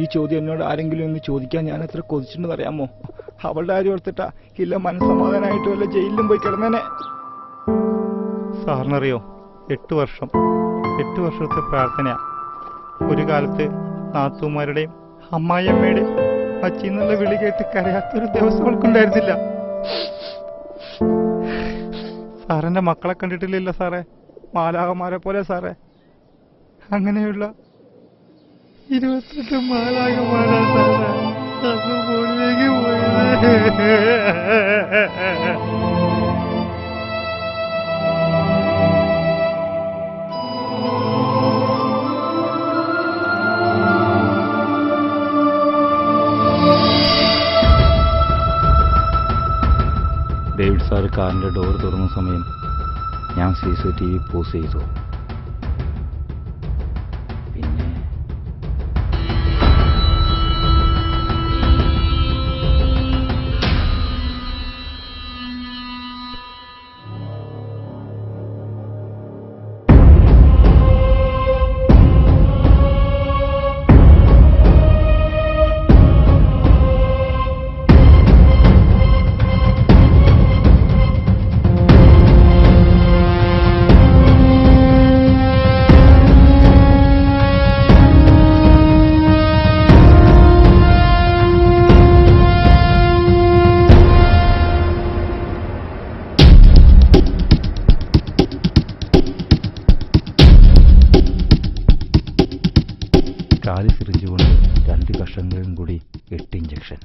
ഈ ചോദ്യം എന്നോട് ആരെങ്കിലും എന്ന് ചോദിക്കാൻ ഞാൻ എത്ര കൊതിച്ചിട്ടുണ്ടെന്ന് അറിയാമോ? അവളുടെ കാര്യം ഓർത്തിട്ടാ ഇല്ല മനസ്സമാധാനമായിട്ട് വല്ല ജയിലിലും പോയി കിടന്നേനെ. സാറിനറിയോ, 8 വർഷത്തെ പ്രാർത്ഥനയാ. ഒരു കാലത്ത് നാത്തൂമാരുടെയും അമ്മായിയമ്മയുടെയും അച്ചിന്നുള്ള വിളി കേട്ട് കരയാത്തൊരു ദിവസം അവൾക്കുണ്ടായിരുന്നില്ല. സാറിന്റെ മക്കളെ കണ്ടിട്ടില്ലല്ലോ സാറേ, മാലാകമാരെ പോലെ സാറേ. അങ്ങനെയുള്ള 28 മാലാകമാരാ സാറേ അന്ന് മുകളിലേക്ക് പോയത്. ഡേവിഡ് സാർ കാറിൻ്റെ ഡോർ തുറന്ന സമയം ഞാൻ CCTV പോസ് ചെയ്തു. പിന്നെ കാലി സിറിഞ്ചുകൊണ്ട് 2 കഷങ്ങളും കൂടി 8 ഇഞ്ചക്ഷൻ.